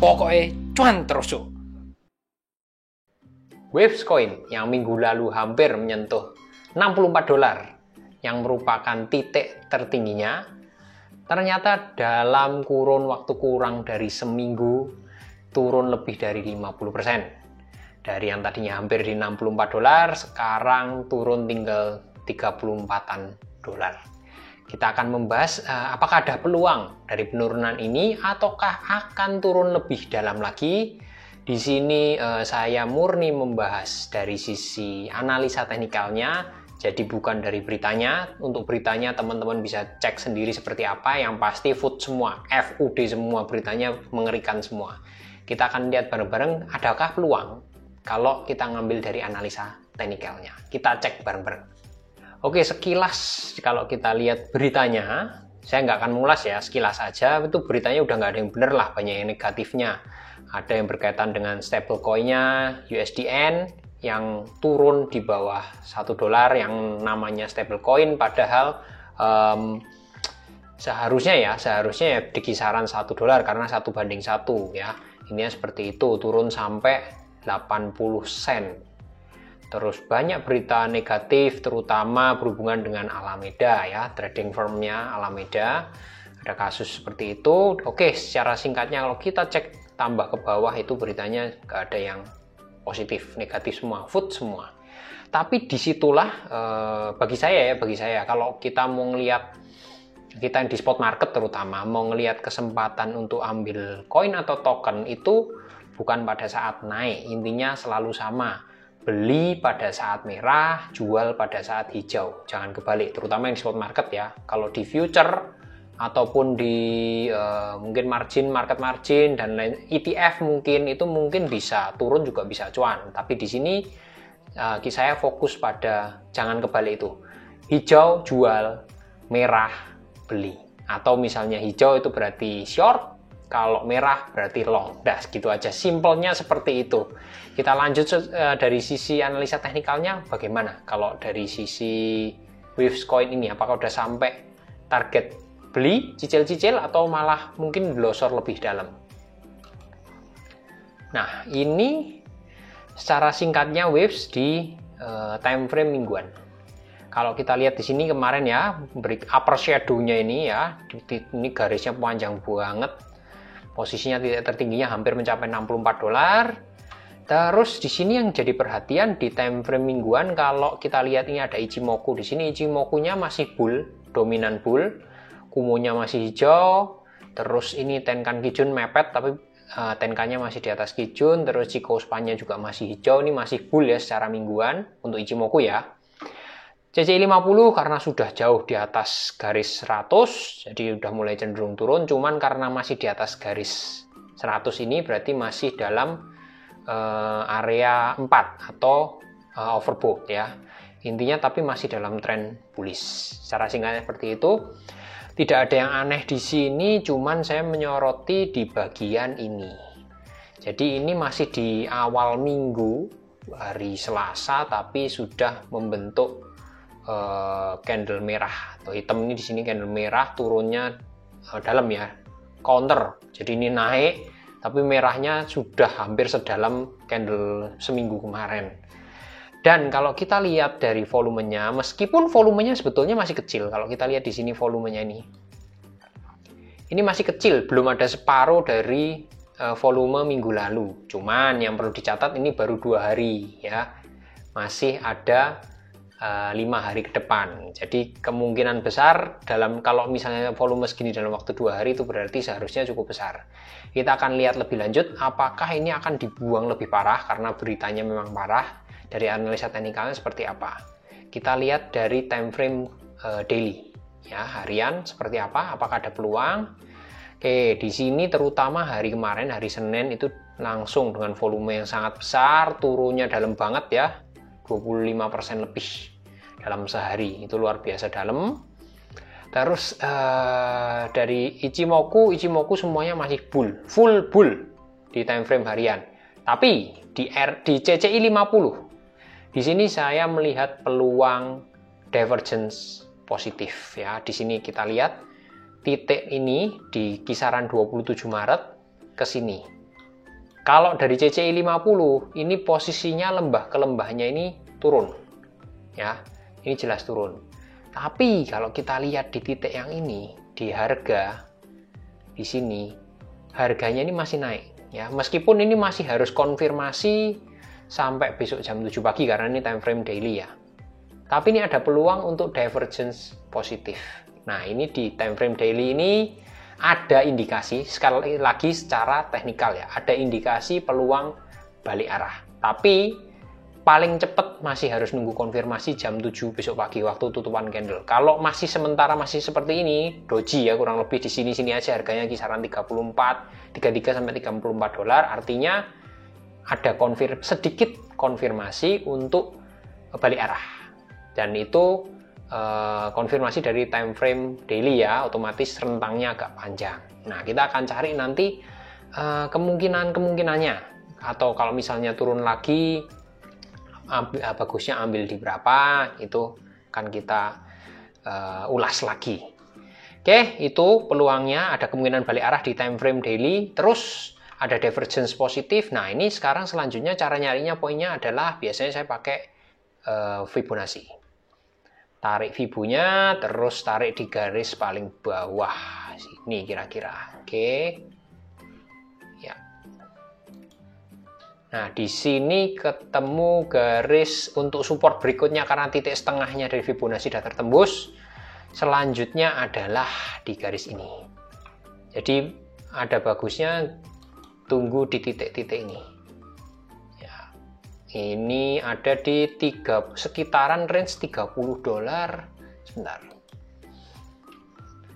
Pokoknya cuan terus yuk. Waves Coin yang minggu lalu hampir menyentuh $64 yang merupakan titik tertingginya, ternyata dalam kurun waktu kurang dari seminggu turun lebih dari 50%. Dari yang tadinya hampir di $64, sekarang turun tinggal $34. Kita akan membahas apakah ada peluang dari penurunan ini ataukah akan turun lebih dalam lagi. Di sini saya murni membahas dari sisi analisa teknikalnya, jadi bukan dari beritanya. Untuk beritanya teman-teman bisa cek sendiri seperti apa. Yang pasti food semua, FUD semua, beritanya mengerikan semua. Kita akan lihat bareng-bareng adakah peluang kalau kita ngambil dari analisa teknikalnya. Kita cek bareng-bareng. Oke, sekilas kalau kita lihat beritanya, saya nggak akan mengulas ya, sekilas aja itu beritanya udah nggak ada yang bener lah, banyak yang negatifnya. Ada yang berkaitan dengan stablecoin-nya USDN yang turun di bawah $1 yang namanya stablecoin, padahal seharusnya ya di kisaran $1 karena 1:1 ya. Ini seperti itu, turun sampai 80 sen. Terus banyak berita negatif terutama berhubungan dengan Alameda ya, trading firmnya Alameda. Ada kasus seperti itu. Oke, secara singkatnya kalau kita cek tambah ke bawah itu beritanya nggak ada yang positif, negatif semua, food semua. Tapi disitulah bagi saya kalau kita mau ngelihat, kita di spot market terutama mau ngelihat kesempatan untuk ambil koin atau token itu bukan pada saat naik, intinya selalu sama. Beli pada saat merah, jual pada saat hijau. Jangan kebalik, terutama yang di spot market ya. Kalau di future ataupun di mungkin market margin dan lain ETF mungkin bisa turun juga bisa cuan. Tapi di sini saya fokus pada jangan kebalik itu. Hijau jual, merah beli. Atau misalnya hijau itu berarti short, kalau merah berarti long. Dah, segitu aja. Simpelnya seperti itu. Kita lanjut dari sisi analisa teknikalnya bagaimana? Kalau dari sisi Waves Coin ini, apakah udah sampai target beli, cicil-cicil, atau malah mungkin blosor lebih dalam? Nah, ini secara singkatnya Waves di time frame mingguan. Kalau kita lihat di sini kemarin ya, upper shadow-nya ini ya, ini garisnya panjang banget. Posisinya titik tertingginya hampir mencapai $64. Terus di sini yang jadi perhatian di time frame mingguan, kalau kita lihat ini ada Ichimoku di sini, Ichimoku-nya masih bull, dominan bull, Kumo-nya masih hijau. Terus ini Tenkan Kijun mepet tapi Tenkan-nya masih di atas Kijun, terus Chikou Span-nya juga masih hijau, ini masih bull ya secara mingguan untuk Ichimoku ya. CCI 50 karena sudah jauh di atas garis 100, jadi udah mulai cenderung turun, cuman karena masih di atas garis 100 ini berarti masih dalam area 4 atau overbought ya. Intinya tapi masih dalam tren bullish. Secara singkatnya seperti itu. Tidak ada yang aneh di sini, cuman saya menyoroti di bagian ini. Jadi ini masih di awal minggu, hari Selasa, tapi sudah membentuk candle merah atau hitam. Ini di sini candle merah, turunnya dalam ya, counter. Jadi ini naik tapi merahnya sudah hampir sedalam candle seminggu kemarin. Dan kalau kita lihat dari volumenya, meskipun volumenya sebetulnya masih kecil, kalau kita lihat di sini volumenya ini masih kecil, belum ada separuh dari volume minggu lalu. Cuman yang perlu dicatat ini baru 2 hari ya, masih ada 5 hari ke depan. Jadi kemungkinan besar kalau misalnya volume segini dalam waktu 2 hari itu berarti seharusnya cukup besar. Kita akan lihat lebih lanjut apakah ini akan dibuang lebih parah karena beritanya memang parah. Dari analisa teknikalnya seperti apa. Kita lihat dari time frame daily ya, harian seperti apa, apakah ada peluang. Oke, di sini terutama hari kemarin, hari Senin itu langsung dengan volume yang sangat besar, turunnya dalam banget ya, 25% lebih dalam sehari, itu luar biasa dalam. Terus dari Ichimoku semuanya masih full bull di time frame harian. Tapi di CCI 50 di sini saya melihat peluang divergence positif ya. Di sini kita lihat titik ini di kisaran 27 Maret ke sini. Kalau dari CCI 50 ini posisinya lembah ke lembahnya ini turun. Ya, ini jelas turun. Tapi kalau kita lihat di titik yang ini, di harga di sini, harganya ini masih naik ya. Meskipun ini masih harus konfirmasi sampai besok jam 7 pagi karena ini time frame daily ya. Tapi ini ada peluang untuk divergence positif. Nah, ini di time frame daily ini ada indikasi, sekali lagi secara teknikal ya, ada indikasi peluang balik arah. Tapi paling cepat masih harus nunggu konfirmasi jam 7 besok pagi waktu tutupan candle. Kalau masih sementara masih seperti ini, doji ya, kurang lebih di sini-sini aja harganya kisaran 33 sampai 34 dolar, artinya ada sedikit konfirmasi untuk balik arah. Dan itu konfirmasi dari time frame daily ya, otomatis rentangnya agak panjang. Nah, kita akan cari nanti kemungkinannya, atau kalau misalnya turun lagi bagusnya ambil di berapa, itu akan kita ulas lagi. Oke, itu peluangnya, ada kemungkinan balik arah di time frame daily, terus ada divergence positif. Nah, ini sekarang selanjutnya cara nyarinya poinnya adalah biasanya saya pakai Fibonacci. Tarik Fibunya, terus tarik di garis paling bawah sini kira-kira. Oke. Ya. Nah, di sini ketemu garis untuk support berikutnya karena titik setengahnya dari Fibonacci sudah tertembus. Selanjutnya adalah di garis ini. Jadi ada bagusnya tunggu di titik-titik ini. Ini ada di sekitaran range 30 dolar. Sebentar.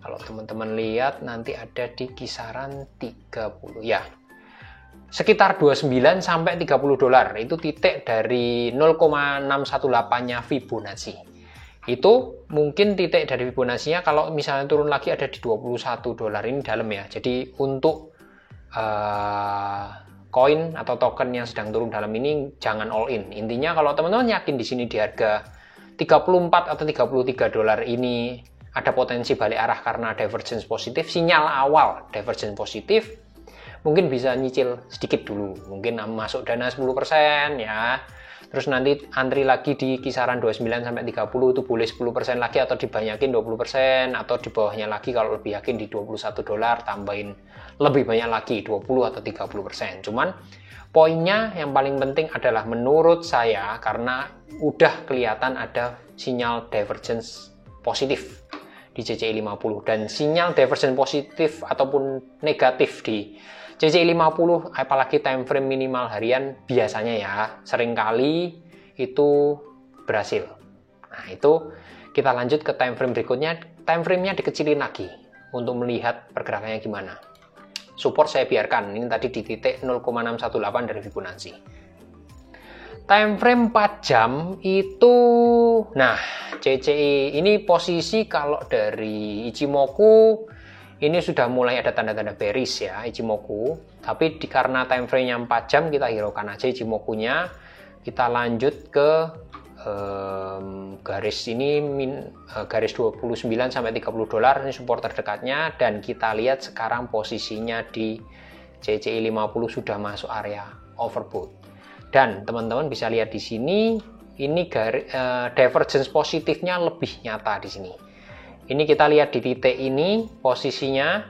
Kalau teman-teman lihat nanti ada di kisaran 30 ya. Sekitar 29 sampai 30 dolar. Itu titik dari 0,618-nya Fibonacci. Itu mungkin titik dari Fibonacci-nya kalau misalnya turun lagi ada di 21 dolar ini dalam ya. Jadi untuk koin atau token yang sedang turun dalam ini jangan all in. Intinya kalau teman-teman yakin di sini di harga 34 atau 33 dolar ini ada potensi balik arah karena divergence positif, sinyal awal divergence positif, mungkin bisa nyicil sedikit dulu. Mungkin masuk dana 10% ya. Terus nanti antri lagi di kisaran 29 sampai 30 itu boleh 10% lagi atau dibanyakin 20% atau di bawahnya lagi kalau lebih yakin di 21 dolar tambahin lebih banyak lagi 20 atau 30%. Cuman poinnya yang paling penting adalah menurut saya karena udah kelihatan ada sinyal divergence positif di CCI 50 dan sinyal divergence positif ataupun negatif di CCI 50 apalagi time frame minimal harian biasanya ya seringkali itu berhasil. Nah, itu kita lanjut ke time frame berikutnya. Time frame-nya dikecilin lagi untuk melihat pergerakannya gimana. Support saya biarkan, ini tadi di titik 0,618 dari Fibonacci. Time frame 4 jam itu, nah CCI ini posisi kalau dari Ichimoku ini sudah mulai ada tanda-tanda bearish ya Ichimoku, tapi karena time frame-nya 4 jam kita hiraukan aja Ichimoku-nya. Kita lanjut ke garis ini garis 29 sampai 30 dolar ini support terdekatnya dan kita lihat sekarang posisinya di CCI 50 sudah masuk area overbought. Dan teman-teman bisa lihat di sini ini divergence positifnya lebih nyata di sini. Ini kita lihat di titik ini posisinya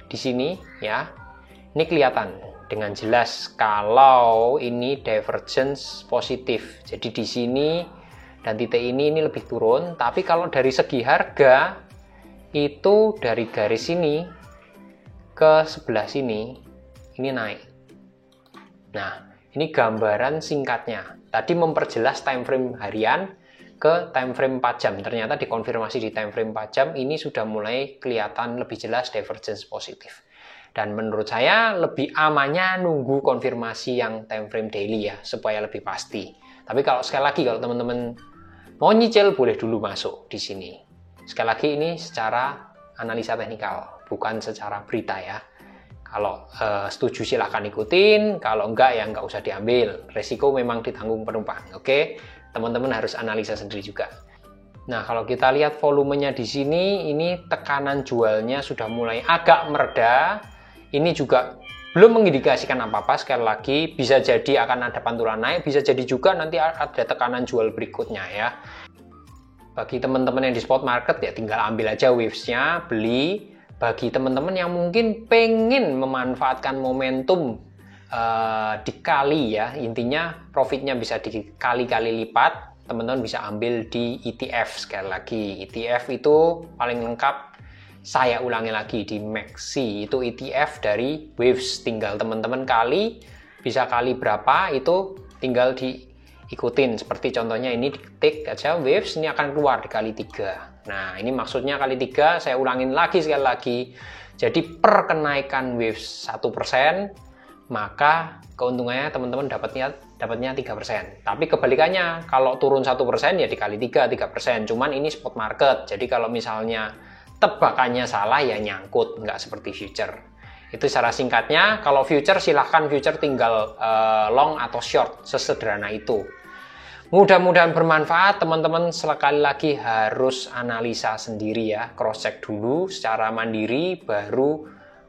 di sini ya. Ini kelihatan dengan jelas kalau ini divergence positif. Jadi di sini dan titik ini lebih turun, tapi kalau dari segi harga itu dari garis ini ke sebelah sini ini naik. Nah, ini gambaran singkatnya. Tadi memperjelas time frame harian ke time frame 4 jam. Ternyata dikonfirmasi di time frame 4 jam ini sudah mulai kelihatan lebih jelas divergence positif. Dan menurut saya lebih amannya nunggu konfirmasi yang time frame daily ya, supaya lebih pasti. Tapi kalau sekali lagi kalau teman-teman mau nyicil boleh dulu masuk di sini. Sekali lagi ini secara analisa teknikal, bukan secara berita ya. Kalau setuju silahkan ikutin, kalau enggak ya enggak usah diambil. Resiko memang ditanggung penumpang, oke? Teman-teman harus analisa sendiri juga. Nah, kalau kita lihat volumenya di sini, ini tekanan jualnya sudah mulai agak mereda. Ini juga belum mengindikasikan apa-apa. Sekali lagi, bisa jadi akan ada pantulan naik, bisa jadi juga nanti ada tekanan jual berikutnya ya. Bagi teman-teman yang di spot market ya tinggal ambil aja waves-nya, beli. Bagi teman-teman yang mungkin pengen memanfaatkan momentum dikali ya, intinya profitnya bisa dikali-kali lipat, teman-teman bisa ambil di ETF. Sekali lagi, ETF itu paling lengkap. Saya ulangi lagi, di Maxi itu ETF dari Waves, tinggal teman-teman kali, bisa kali berapa itu tinggal diikutin. Seperti contohnya ini diketik aja Waves, ini akan keluar dikali 3. Nah ini maksudnya kali 3, saya ulangin lagi sekali lagi. Jadi per kenaikan Waves 1%, maka keuntungannya teman-teman dapatnya 3%. Tapi kebalikannya, kalau turun 1% ya dikali 3%. Cuman ini spot market. Jadi kalau misalnya tebakannya salah ya nyangkut, nggak seperti future. Itu secara singkatnya. Kalau future silahkan future tinggal long atau short, sesederhana itu. Mudah-mudahan bermanfaat. Teman-teman sekali lagi harus analisa sendiri ya, cross check dulu secara mandiri, baru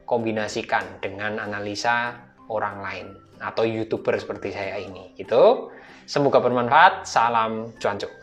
kombinasikan dengan analisa orang lain atau YouTuber seperti saya ini gitu. Semoga bermanfaat. Salam cuanco.